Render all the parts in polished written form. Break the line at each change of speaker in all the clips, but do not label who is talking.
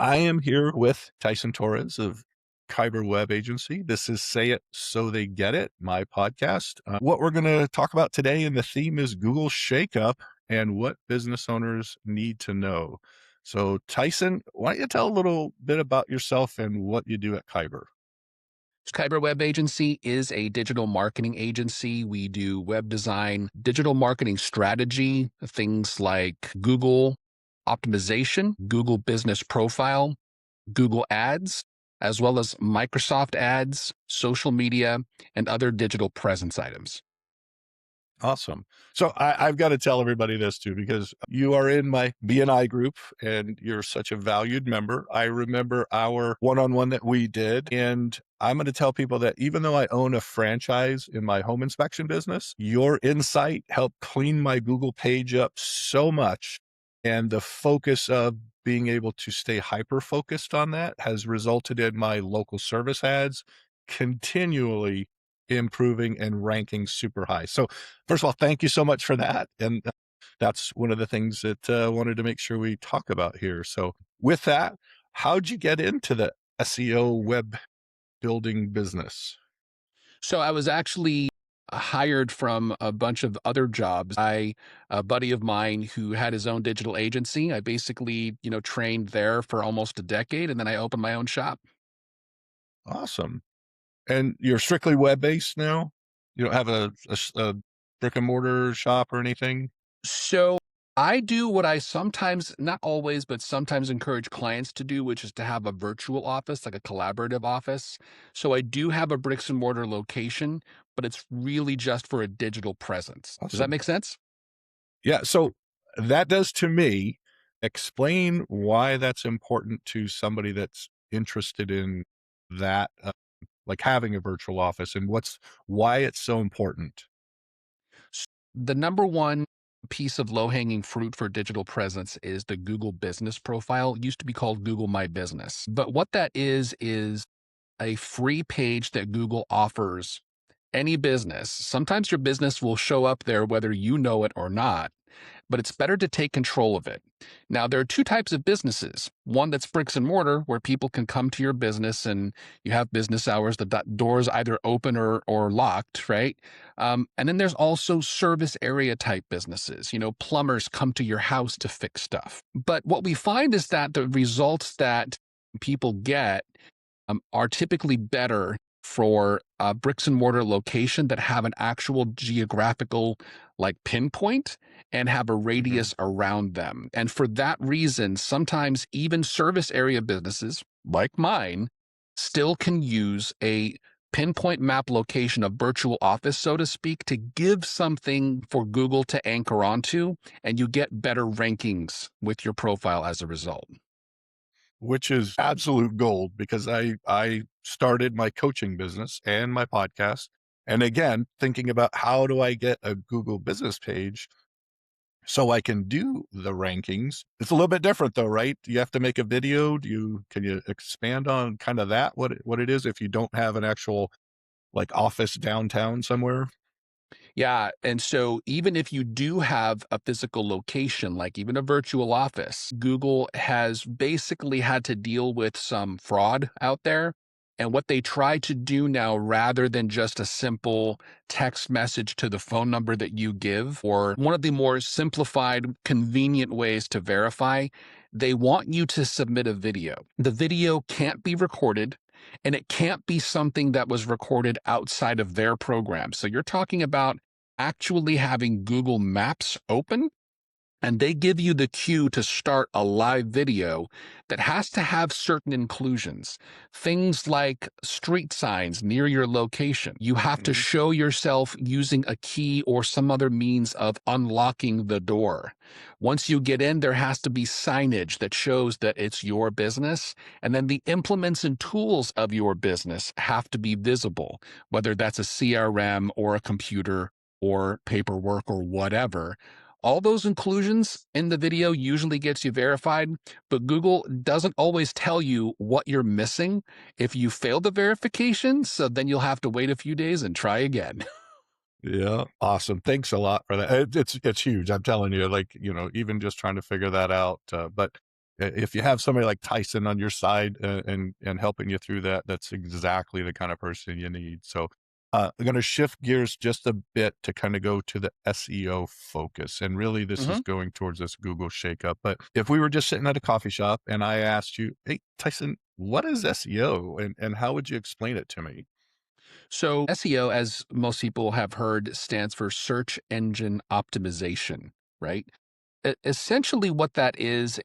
I am here with Tyson Torres of Kyber Web Agency. This is Say It So They Get It, my podcast. What we're going to talk about today, and the theme is Google Shakeup and what business owners need to know. So, Tyson, why don't you tell a little bit about yourself and what you do at Kyber?
Kyber Web Agency is a digital marketing agency. We do web design, digital marketing strategy, things like Google optimization, Google business profile, Google ads, as well as Microsoft ads, social media, and other digital presence items.
Awesome. So I've got to tell everybody this too, because you are in my BNI group and you're such a valued member. I remember our one-on-one that we did, and I'm going to tell people that even though I own a franchise in my home inspection business, your insight helped clean my Google page up so much. And the focus of being able to stay hyper focused on that has resulted in my local service ads continually improving and ranking super high. So first of all, thank you so much for that. And that's one of the things that I wanted to make sure we talk about here. So with that, how'd you get into the SEO web building business?
So I was actually hired from a bunch of other jobs. A buddy of mine who had his own digital agency, I basically, trained there for almost a decade, and then I opened my own shop.
Awesome. And you're strictly web-based now? You don't have a brick and mortar shop or anything?
So I do what I sometimes, not always, but sometimes encourage clients to do, which is to have a virtual office, like a collaborative office. So I do have a bricks and mortar location, but it's really just for a digital presence. Does that
Awesome.
make sense?
Yeah, so that does to me. Explain why that's important to somebody that's interested in that, like having a virtual office, and why it's so important.
The number one piece of low hanging fruit for digital presence is the Google business profile. It used to be called Google My Business. But what that is a free page that Google offers any business. Sometimes your business will show up there whether you know it or not, but it's better to take control of it. Now, there are two types of businesses. One that's bricks and mortar, where people can come to your business and you have business hours, the doors either open or locked, right? And then there's also service area type businesses. Plumbers come to your house to fix stuff. But what we find is that the results that people get are typically better for a bricks and mortar location that have an actual geographical like pinpoint and have a
Mhm.
radius around them. And for that reason, sometimes even service area businesses like mine still can use a pinpoint map location, a virtual office, so to speak, to give something for Google to anchor onto, and you get better rankings with your profile as a result.
Which is absolute gold, because I started my coaching business and my podcast, and again, thinking about how do I get a Google business page so I can do the rankings. It's a little bit different though, right? You have to make a video. Can you expand on kind of that, what it is if you don't have an actual like office downtown somewhere?
Yeah. And so even if you do have a physical location, like even a virtual office, Google has basically had to deal with some fraud out there. And what they try to do now, rather than just a simple text message to the phone number that you give, or one of the more simplified, convenient ways to verify, they want you to submit a video. The video can't be recorded, and it can't be something that was recorded outside of their program. So you're talking about actually having Google Maps open, and they give you the cue to start a live video that has to have certain inclusions. Things like street signs near your location. You have to
Mhm.
show yourself using a key or some other means of unlocking the door. Once you get in, there has to be signage that shows that it's your business. And then the implements and tools of your business have to be visible, whether that's a CRM or a computer or paperwork or whatever. All those inclusions in the video usually gets you verified, but Google doesn't always tell you what you're missing if you fail the verification. So then you'll have to wait a few days and try again.
Yeah. Awesome. Thanks a lot for that. It's huge. I'm telling you, like, even just trying to figure that out. But If you have somebody like Tyson on your side and helping you through that, that's exactly the kind of person you need. So I'm going to shift gears just a bit to kind of go to the SEO focus. And really, this is
Mhm.
going towards this Google shakeup. But if we were just sitting at a coffee shop and I asked you, hey, Tyson, what is SEO and how would you explain it to me?
So, SEO, as most people have heard, stands for search engine optimization, right? Essentially, what that is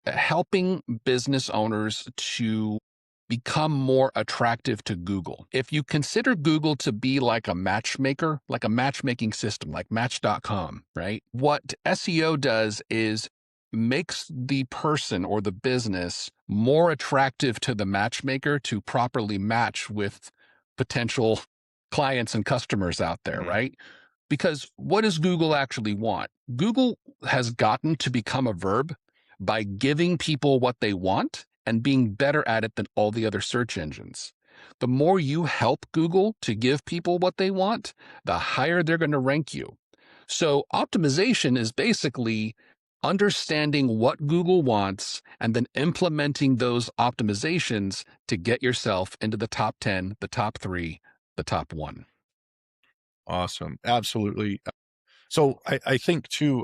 helping business owners to become more attractive to Google. If you consider Google to be like a matchmaker, like a matchmaking system, like Match.com, right? What SEO does is makes the person or the business more attractive to the matchmaker to properly match with potential clients and customers out there,
Mhm.
right? Because what does Google actually want? Google has gotten to become a verb by giving people what they want and being better at it than all the other search engines. The more you help Google to give people what they want, the higher they're going to rank you. So, optimization is basically understanding what Google wants and then implementing those optimizations to get yourself into the top 10, the top three, the top one.
Awesome. Absolutely. So I think too,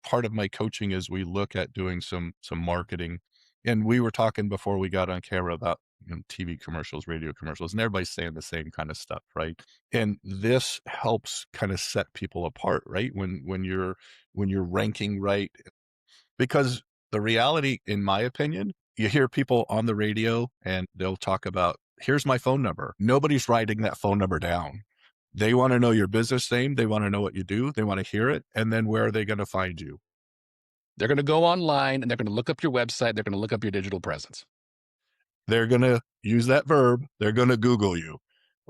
part of my coaching is we look at doing some marketing. And we were talking before we got on camera about TV commercials, radio commercials, and everybody's saying the same kind of stuff, right? And this helps kind of set people apart, right? When you're ranking right, because the reality, in my opinion, you hear people on the radio and they'll talk about, here's my phone number. Nobody's writing that phone number down. They want to know your business name. They want to know what you do. They want to hear it. And then where are they going to find you?
They're going to go online and they're going to look up your website. They're going to look up your digital presence.
They're going to use that verb. They're going to Google you.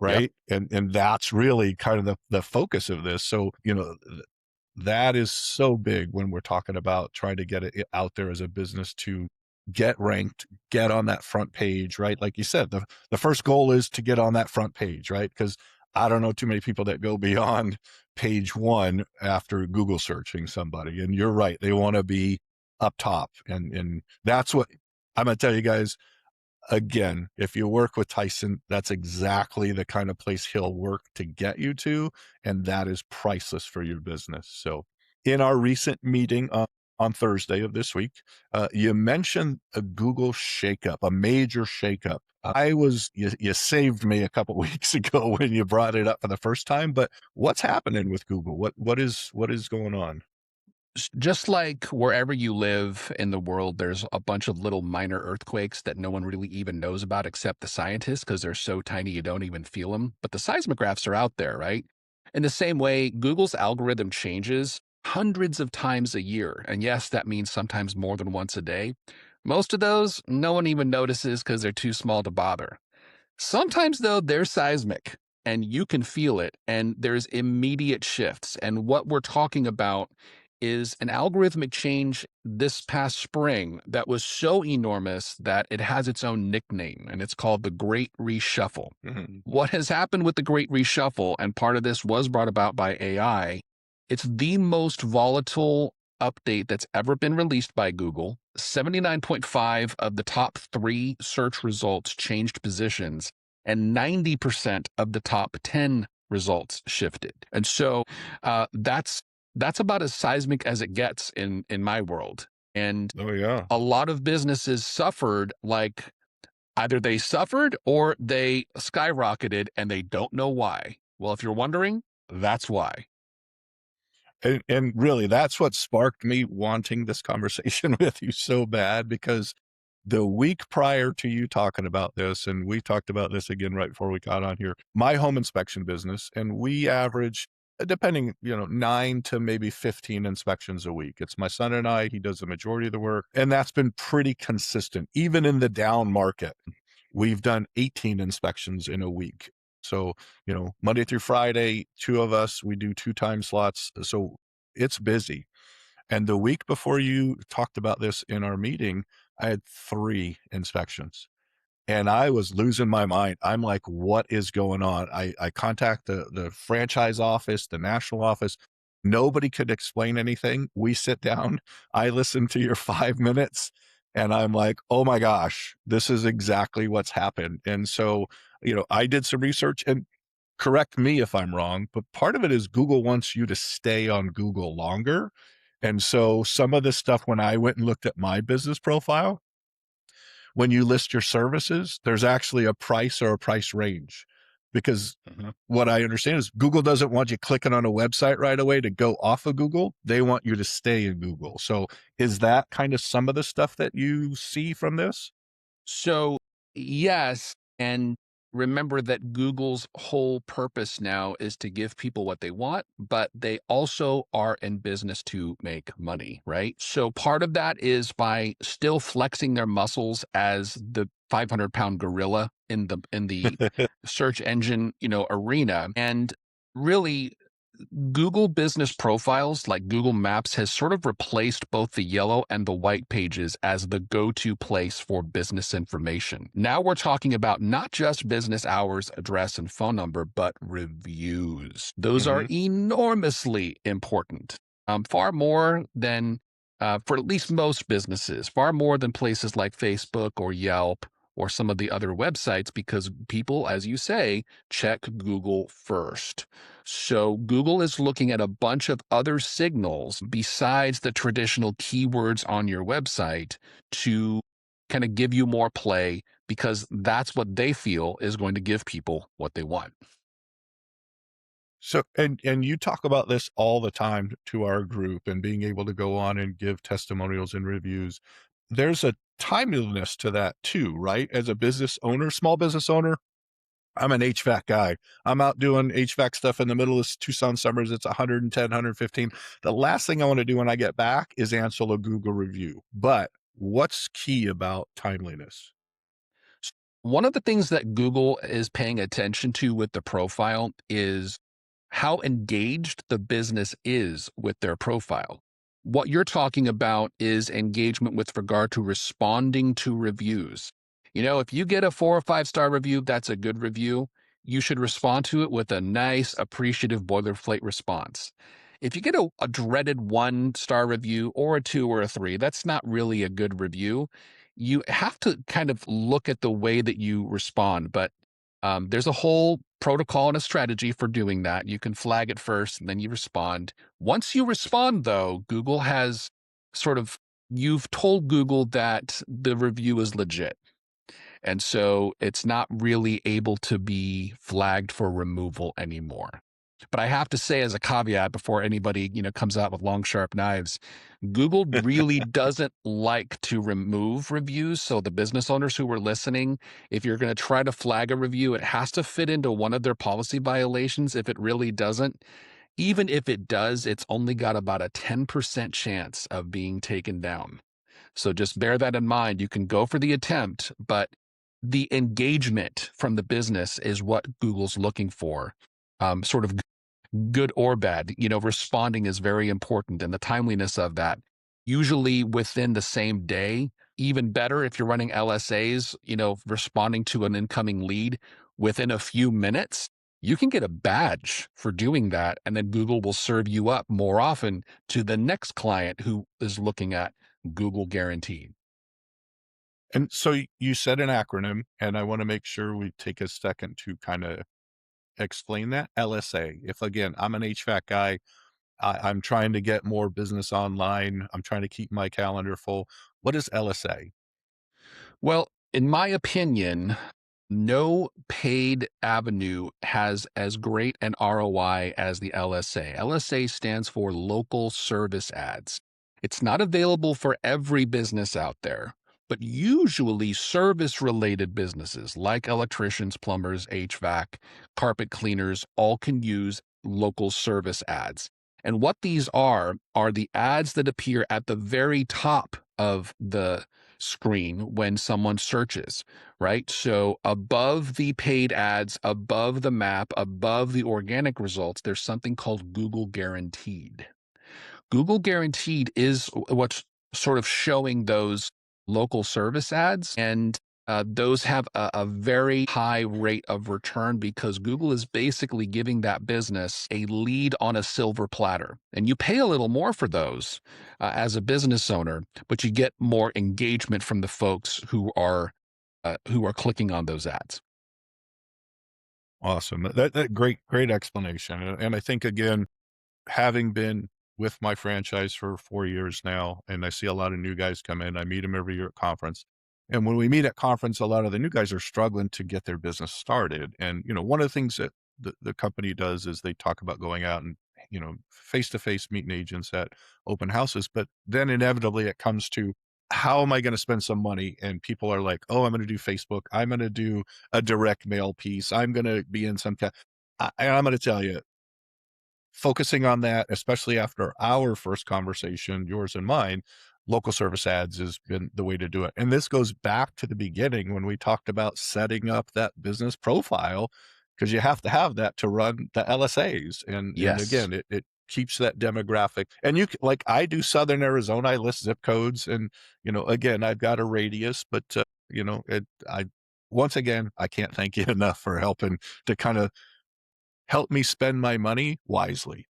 Yep.
Right. And that's really kind of the focus of this. So, that is so big when we're talking about trying to get it out there as a business to get ranked, get on that front page, right? Like you said, the first goal is to get on that front page, right? Because I don't know too many people that go beyond page one after Google searching somebody. And you're right, they want to be up top. And that's what I'm gonna tell you guys. Again, if you work with Tyson, that's exactly the kind of place he'll work to get you to, and that is priceless for your business. So, in our recent meeting on Thursday of this week, you mentioned a Google shakeup, a major shakeup. You saved me a couple weeks ago when you brought it up for the first time. But what's happening with Google? What is going on?
Just like wherever you live in the world, there's a bunch of little minor earthquakes that no one really even knows about except the scientists because they're so tiny you don't even feel them. But the seismographs are out there, right? In the same way, Google's algorithm changes hundreds of times a year. And yes, that means sometimes more than once a day. Most of those, no one even notices because they're too small to bother. Sometimes, though, they're seismic and you can feel it, and there's immediate shifts. And what we're talking about is an algorithmic change this past spring that was so enormous that it has its own nickname, and it's called the Great Reshuffle.
Mhm.
What has happened with the Great Reshuffle, and part of this was brought about by AI, it's the most volatile update that's ever been released by Google. 79.5 of the top three search results changed positions, and 90% of the top 10 results shifted. And so that's about as seismic as it gets in my world. And
Oh yeah.
a lot of businesses suffered, like either they suffered or they skyrocketed and they don't know why. Well, if you're wondering, that's why.
And really, that's what sparked me wanting this conversation with you so bad, because the week prior to you talking about this, and we talked about this again right before we got on here, my home inspection business, and we average, depending, 9 to maybe 15 inspections a week. It's my son and I, he does the majority of the work, and that's been pretty consistent. Even in the down market, we've done 18 inspections in a week. So, Monday through Friday, two of us, we do two time slots. So it's busy. And the week before you talked about this in our meeting, I had three inspections and I was losing my mind. I'm like, what is going on? I contact the franchise office, the national office. Nobody could explain anything. We sit down, I listen to your 5 minutes, and I'm like, oh my gosh, this is exactly what's happened. And so, I did some research, and correct me if I'm wrong, but part of it is Google wants you to stay on Google longer. And so some of this stuff, when I went and looked at my business profile, when you list your services, there's actually a price or a price range. Because what I understand is Google doesn't want you clicking on a website right away to go off of Google. They want you to stay in Google. So is that kind of some of the stuff that you see from this?
So, yes. And remember that Google's whole purpose now is to give people what they want, but they also are in business to make money, right? So, part of that is by still flexing their muscles as the 500-pound gorilla in the search engine, arena. And really, Google business profiles like Google Maps has sort of replaced both the yellow and the white pages as the go-to place for business information. Now we're talking about not just business hours, address, and phone number, but reviews. Those are
Hmm.
enormously important, far more than, for at least most businesses, far more than places like Facebook or Yelp or some of the other websites, because people, as you say, check Google first. So Google is looking at a bunch of other signals besides the traditional keywords on your website to kind of give you more play, because that's what they feel is going to give people what they want.
So, and you talk about this all the time to our group and being able to go on and give testimonials and reviews. There's a timeliness to that too, right? As a business owner, small business owner, I'm an HVAC guy. I'm out doing HVAC stuff in the middle of Tucson summers. It's 110, 115. The last thing I want to do when I get back is answer a Google review. But what's key about timeliness?
One of the things that Google is paying attention to with the profile is how engaged the business is with their profile. What you're talking about is engagement with regard to responding to reviews. If you get a 4 or 5 star review, that's a good review. You should respond to it with a nice, appreciative boilerplate response. If you get a dreaded 1 star review or a 2 or a 3, that's not really a good review. You have to kind of look at the way that you respond, but there's a whole protocol and a strategy for doing that. You can flag it first and then you respond. Once you respond, though, Google has sort of, you've told Google that the review is legit. And so it's not really able to be flagged for removal anymore. But I have to say, as a caveat, before anybody comes out with long sharp knives, Google really doesn't like to remove reviews. So the business owners who were listening, if you're going to try to flag a review, it has to fit into one of their policy violations. If it really doesn't, even if it does, it's only got about a 10% chance of being taken down. So just bear that in mind. You can go for the attempt, but the engagement from the business is what Google's looking for. Sort of good or bad, responding is very important, and the timeliness of that, usually within the same day. Even better if you're running LSAs, responding to an incoming lead within a few minutes. You can get a badge for doing that, and then Google will serve you up more often to the next client who is looking at Google Guaranteed.
And so you said an acronym, and I want to make sure we take a second to kind of explain that. LSA. If again, I'm an HVAC guy, I'm trying to get more business online. I'm trying to keep my calendar full. What is LSA?
Well, in my opinion, no paid avenue has as great an ROI as the LSA. LSA stands for local service ads. It's not available for every business out there, but usually service related businesses like electricians, plumbers, HVAC, carpet cleaners all can use local service ads. And what these are the ads that appear at the very top of the screen when someone searches, right? So above the paid ads, above the map, above the organic results, there's something called Google Guaranteed. Google Guaranteed is what's sort of showing those local service ads. And those have a very high rate of return because Google is basically giving that business a lead on a silver platter. And you pay a little more for those as a business owner, but you get more engagement from the folks who are clicking on those ads.
Awesome. That great explanation. And I think again, having been with my franchise for 4 years now, and I see a lot of new guys come in, I meet them every year at conference. And when we meet at conference, a lot of the new guys are struggling to get their business started. And, one of the things that the company does is they talk about going out and, face to face meeting agents at open houses. But then inevitably it comes to, how am I going to spend some money? And people are like, oh, I'm going to do Facebook. I'm going to do a direct mail piece. I'm going to be in some and I'm going to tell you, focusing on that, especially after our first conversation, yours and mine, local service ads has been the way to do it. And this goes back to the beginning when we talked about setting up that business profile, because you have to have that to run the LSAs. And
Yes,
again, it keeps that demographic. And like I do Southern Arizona, I list zip codes, and again, I've got a radius, but I once again, I can't thank you enough for helping to kind of help me spend my money wisely,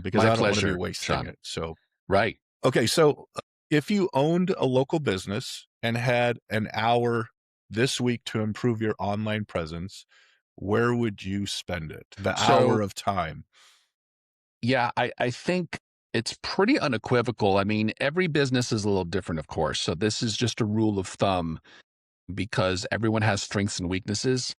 because
my
I don't want to be
pleasure,
wasting
Sean.
it. So,
Right.
okay. So if you owned a local business and had an hour this week to improve your online presence, where would you spend it? The hour
So,
of time.
yeah, I think it's pretty unequivocal. I mean, every business is a little different, of course. So, this is just a rule of thumb because everyone has strengths and weaknesses.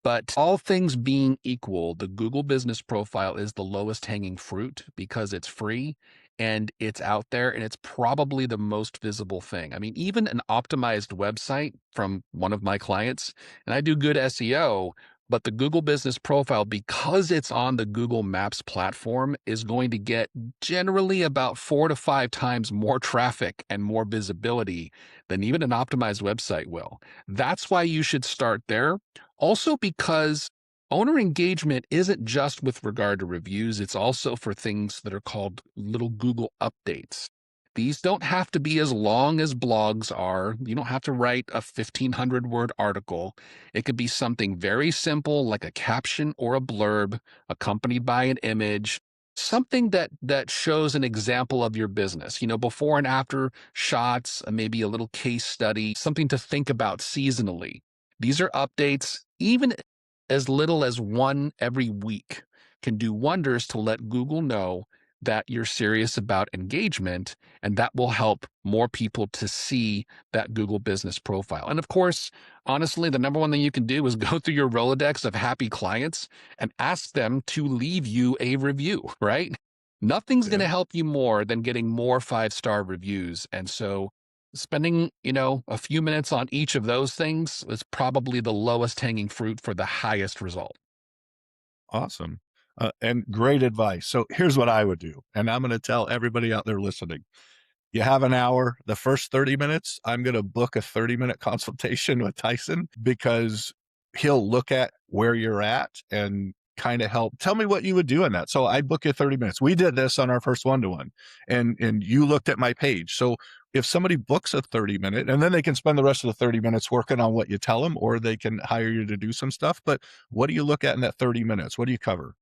But all things being equal, the Google business profile is the lowest hanging fruit because it's free and it's out there and it's probably the most visible thing. I mean, even an optimized website from one of my clients, and I do good SEO, but the Google business profile, because it's on the Google Maps platform, is going to get generally about 4 to 5 times more traffic and more visibility than even an optimized website will. That's why you should start there. Also, because owner engagement isn't just with regard to reviews, it's also for things that are called little Google updates. These don't have to be as long as blogs are. You don't have to write a 1,500-word article. It could be something very simple like a caption or a blurb accompanied by an image, something that shows an example of your business, before and after shots, maybe a little case study, something to think about seasonally. These are updates, even as little as one every week, can do wonders to let Google know that you're serious about engagement, and that will help more people to see that Google business profile. And of course, honestly, the number one thing you can do is go through your Rolodex of happy clients and ask them to leave you a review, right? Nothing's going
Yeah.
to help you more than getting more 5-star reviews. And so spending, a few minutes on each of those things is probably the lowest hanging fruit for the highest result.
Awesome. And great advice. So here's what I would do. And I'm going to tell everybody out there listening. You have an hour, the first 30 minutes, I'm going to book a 30-minute consultation with Tyson, because he'll look at where you're at and kind of help. Tell me what you would do in that. So I book you 30 minutes. We did this on our first one-to-one, and you looked at my page. So if somebody books a 30-minute, and then they can spend the rest of the 30 minutes working on what you tell them, or they can hire you to do some stuff. But what do you look at in that 30 minutes? What do you cover?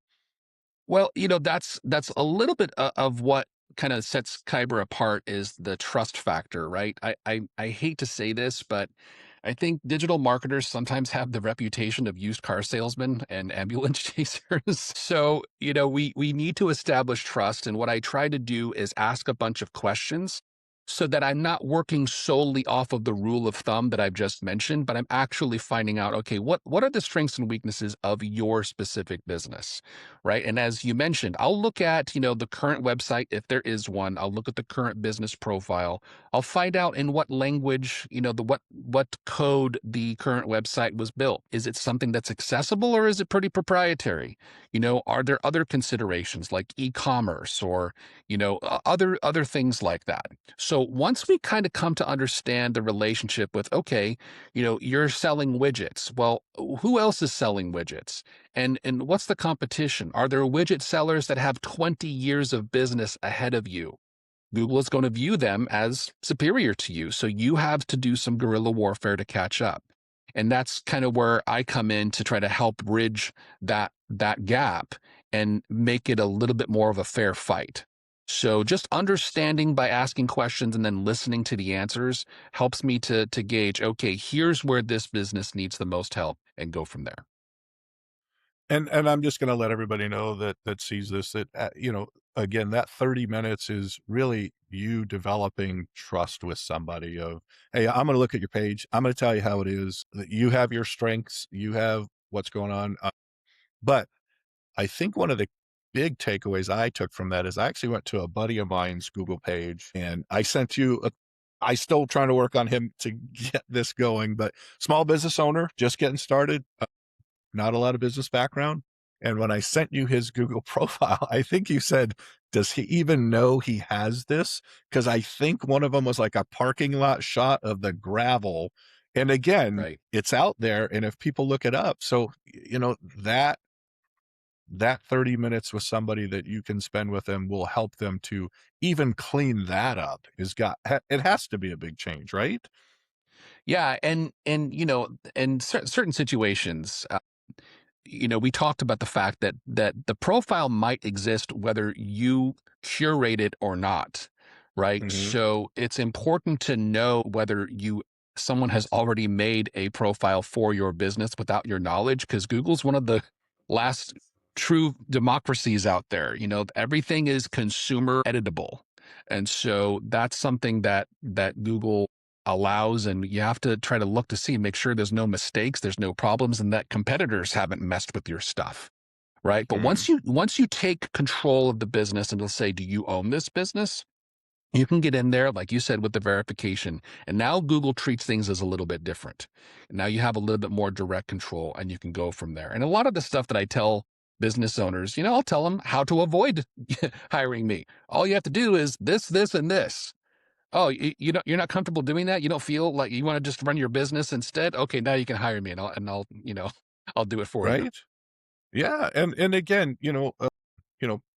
Well, that's a little bit of what kind of sets Kyber apart is the trust factor, right? I hate to say this, but I think digital marketers sometimes have the reputation of used car salesmen and ambulance chasers. So, we need to establish trust. And what I try to do is ask a bunch of questions so that I'm not working solely off of the rule of thumb that I've just mentioned, but I'm actually finding out, okay, what are the strengths and weaknesses of your specific business, right? And as you mentioned, I'll look at, the current website, if there is one. I'll look at the current business profile. I'll find out in what language, what code the current website was built. Is it something that's accessible or is it pretty proprietary? Are there other considerations like e-commerce or, other things like that? So once we kind of come to understand the relationship with, okay, you're selling widgets. Well, who else is selling widgets? And what's the competition? Are there widget sellers that have 20 years of business ahead of you? Google is going to view them as superior to you. So you have to do some guerrilla warfare to catch up. And that's kind of where I come in to try to help bridge that gap and make it a little bit more of a fair fight. So just understanding by asking questions and then listening to the answers helps me to gauge, okay, here's where this business needs the most help and go from there.
And I'm just gonna let everybody know that sees this that, again, that 30 minutes is really you developing trust with somebody of, "Hey, I'm gonna look at your page. I'm gonna tell you how it is, that you have your strengths, you have what's going on." But I think one of the big takeaways I took from that is I actually went to a buddy of mine's Google page, and I sent you a I still trying to work on him to get this going, but small business owner, just getting started, not a lot of business background. And when I sent you his Google profile, I think you said, "Does he even know he has this?" Because I think one of them was like a parking lot shot of the gravel. And again,
Right.
it's out there. And if people look it up, so, that 30 minutes with somebody that you can spend with them will help them to even clean that up it has to be a big change, right?
Yeah, and in certain situations, we talked about the fact that the profile might exist whether you curate it or not, right?
Mhm.
So it's important to know whether you someone has already made a profile for your business without your knowledge, because Google's one of the last true democracies out there. Everything is consumer editable. And so that's something that Google allows, and you have to try to look to see, make sure there's no mistakes, there's no problems, and that competitors haven't messed with your stuff, right? But
Mm.
once you take control of the business and it'll say, do you own this business? You can get in there, like you said, with the verification. And now Google treats things as a little bit different. Now you have a little bit more direct control and you can go from there. And a lot of the stuff that I tell business owners, I'll tell them how to avoid hiring me. All you have to do is this, and this. Oh, you're not comfortable doing that? You don't feel like you wanna just run your business instead? Okay, now you can hire me, and I'll, I'll do it for you.
Right? Yeah, and again,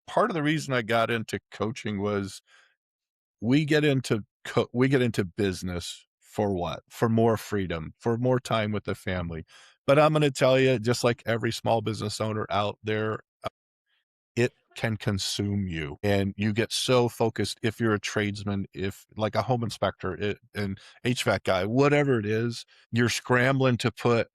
part of the reason I got into coaching was we get into business for what? For more freedom, for more time with the family. But I'm gonna tell you, just like every small business owner out there, it can consume you, and you get so focused if you're a tradesman, if like a home inspector, an HVAC guy, whatever it is, you're scrambling to put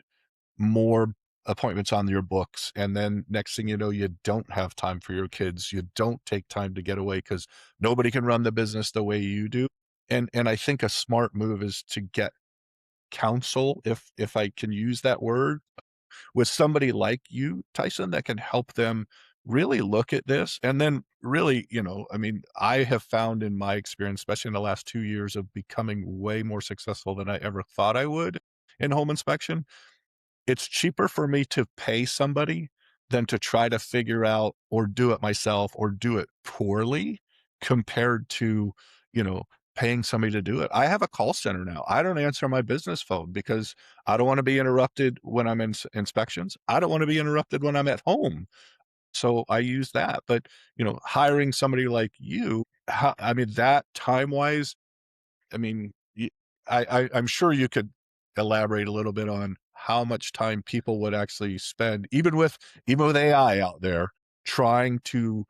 more appointments on your books, and then next thing you know, you don't have time for your kids. You don't take time to get away because nobody can run the business the way you do. And I think a smart move is to get counsel, if I can use that word, with somebody like you, Tyson, that can help them really look at this. And then really, I mean, I have found in my experience, especially in the last 2 years of becoming way more successful than I ever thought I would in home inspection, it's cheaper for me to pay somebody than to try to figure out or do it myself or do it poorly compared to, you know, paying somebody to do it. I have a call center now. I don't answer my business phone because I don't want to be interrupted when I'm in inspections. I don't want to be interrupted when I'm at home. So I use that. But, hiring somebody like you, I mean, that time wise, I mean, I'm sure you could elaborate a little bit on how much time people would actually spend, even with AI out there, trying to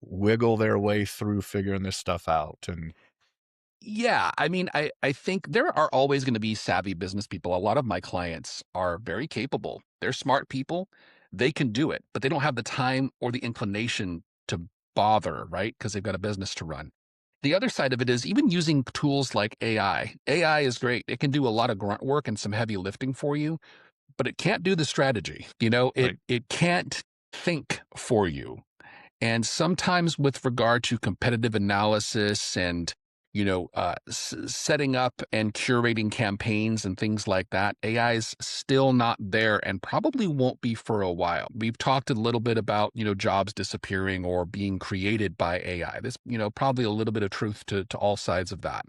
wiggle their way through figuring this stuff out. And
Yeah, I mean, I think there are always gonna be savvy business people. A lot of my clients are very capable. They're smart people. They can do it, but they don't have the time or the inclination to bother, right? Because 'Cause they've got a business to run. The other side of it is even using tools like AI. AI is great. It can do a lot of grunt work and some heavy lifting for you, but it can't do the strategy. It
like,
it can't think for you. And sometimes with regard to competitive analysis and setting up and curating campaigns and things like that, AI is still not there and probably won't be for a while. We've talked a little bit about jobs disappearing or being created by AI. There's probably a little bit of truth to all sides of that.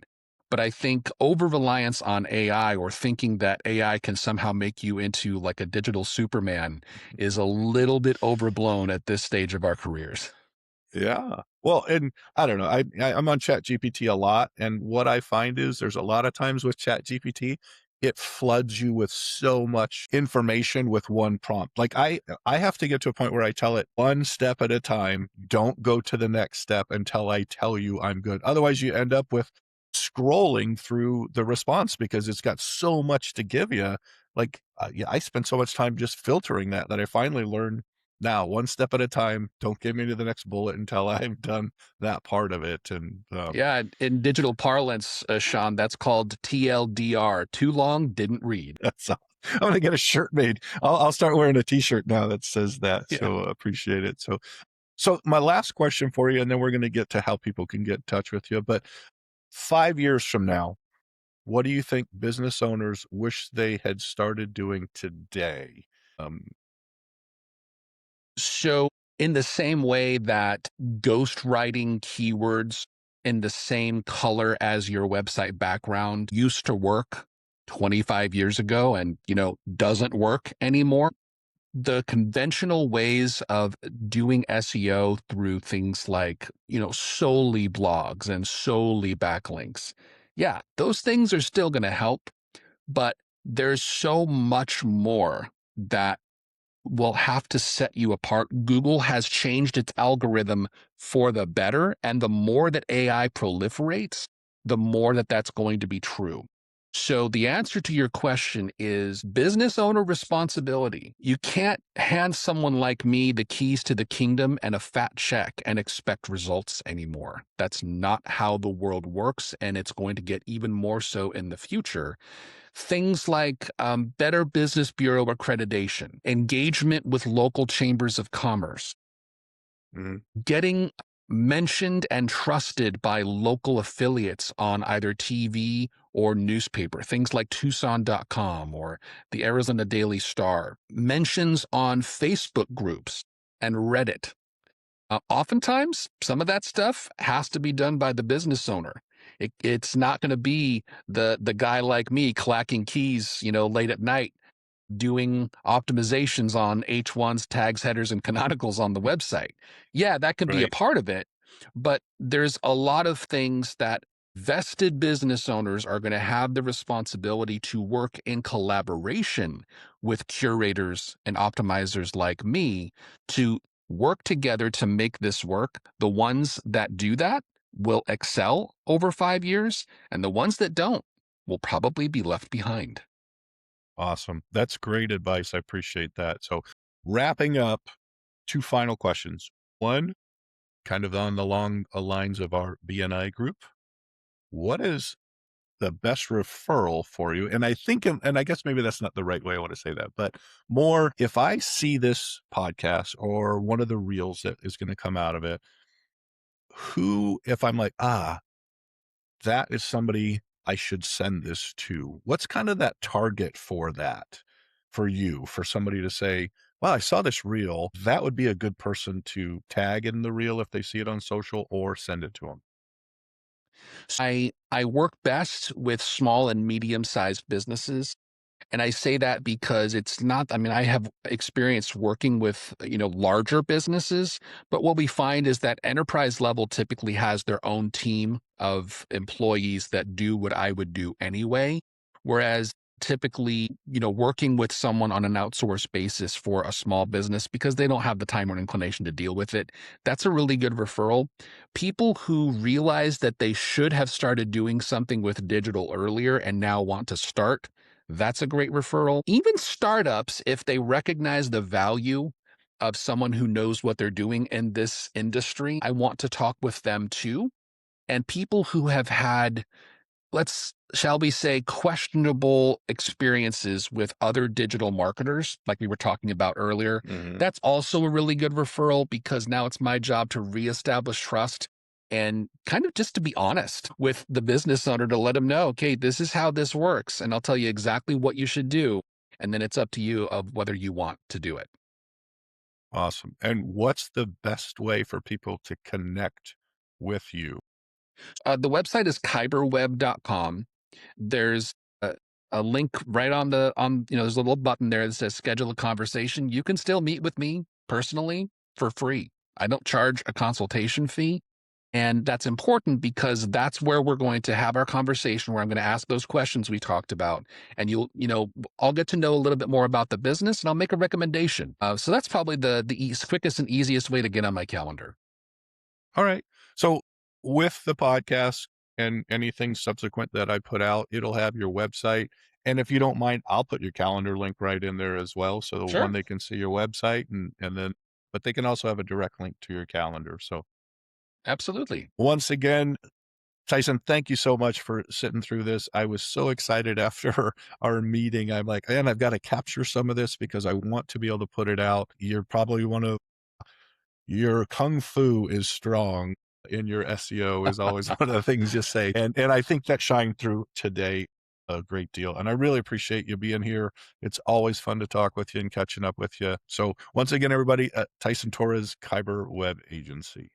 But I think over reliance on AI or thinking that AI can somehow make you into like a digital Superman is a little bit overblown at this stage of our careers.
Yeah. Well, and I don't know. I'm on Chat GPT a lot, and what I find is there's a lot of times with Chat GPT, it floods you with so much information with one prompt. Like I have to get to a point where I tell it one step at a time. Don't go to the next step until I tell you I'm good. Otherwise, you end up with scrolling through the response because it's got so much to give you. Like, yeah, I spend so much time just filtering that I finally learned now, one step at a time. Don't get me to the next bullet until I've done that part of it. And
Yeah, in digital parlance, Sean, that's called TLDR. Too long, didn't read.
that's all. I'm gonna get a shirt made. I'll start wearing a T-shirt now that says that.
Yeah.
So appreciate it. So my last question for you, and then we're gonna get to how people can get in touch with you. But 5 years from now, what do you think business owners wish they had started doing today? Um,
So, in the same way that ghostwriting keywords in the same color as your website background used to work 25 years ago and, doesn't work anymore, the conventional ways of doing SEO through things like, solely blogs and solely backlinks. Yeah, those things are still going to help, but there's so much more that will have to set you apart. Google has changed its algorithm for the better. And the more that AI proliferates, the more that that's going to be true. So, the answer to your question is business owner responsibility. You can't hand someone like me the keys to the kingdom and a fat check and expect results anymore. That's not how the world works. And it's going to get even more so in the future. Things like Better Business Bureau accreditation, engagement with local chambers of commerce,
mhm,
getting mentioned and trusted by local affiliates on either TV or newspaper, things like Tucson.com or the Arizona Daily Star, mentions on Facebook groups and Reddit. Oftentimes, some of that stuff has to be done by the business owner. It's not going to be the guy like me clacking keys, late at night doing optimizations on H1s, tags, headers, and canonicals on the website. Yeah, that can be a
right.
part of it, but there's a lot of things that vested business owners are going to have the responsibility to work in collaboration with curators and optimizers like me to work together to make this work. The ones that do that will excel over 5 years, and the ones that don't will probably be left behind.
Awesome. That's great advice. I appreciate that. So wrapping up, two final questions. One, kind of on the long lines of our BNI group. What is the best referral for you? And I think, and I guess maybe that's not the right way I want to say that, but more if I see this podcast or one of the reels that is going to come out of it, who, if I'm like, that is somebody I should send this to, what's kind of that target for that for you, for somebody to say, well, I saw this reel. That would be a good person to tag in the reel if they see it on social or send it to them.
I work best with small and medium-sized businesses. And I say that because it's not, I mean, I have experience working with, larger businesses, but what we find is that enterprise level typically has their own team of employees that do what I would do anyway. Whereas typically, working with someone on an outsourced basis for a small business because they don't have the time or inclination to deal with it, that's a really good referral. People who realize that they should have started doing something with digital earlier and now want to start, that's a great referral. Even startups, if they recognize the value of someone who knows what they're doing in this industry, I want to talk with them too. And people who have had, shall we say, questionable experiences with other digital marketers, like we were talking about earlier,
Hmm.
that's also a really good referral because now it's my job to reestablish trust and kind of just to be honest with the business owner to let them know, okay, this is how this works. And I'll tell you exactly what you should do. And then it's up to you of whether you want to do it.
Awesome. And what's the best way for people to connect with you?
The website is kyberweb.com. There's a link right there's a little button there that says schedule a conversation. You can still meet with me personally for free. I don't charge a consultation fee. And that's important because that's where we're going to have our conversation where I'm going to ask those questions we talked about. And I'll get to know a little bit more about the business and I'll make a recommendation. So that's probably the quickest and easiest way to get on my calendar.
All right. So with the podcast and anything subsequent that I put out, it'll have your website. And if you don't mind, I'll put your calendar link right in there as well. So one,
Sure.
they can see your website and then, but they can also have a direct link to your calendar. So
Absolutely.
once again, Tyson, thank you so much for sitting through this. I was so excited after our meeting. I'm like, man, I've got to capture some of this because I want to be able to put it out. You're probably your kung fu is strong in your SEO is always one of the things you say. And I think that shined through today a great deal. And I really appreciate you being here. It's always fun to talk with you and catching up with you. So once again, everybody, Tyson Torres, Kyber Web Agency.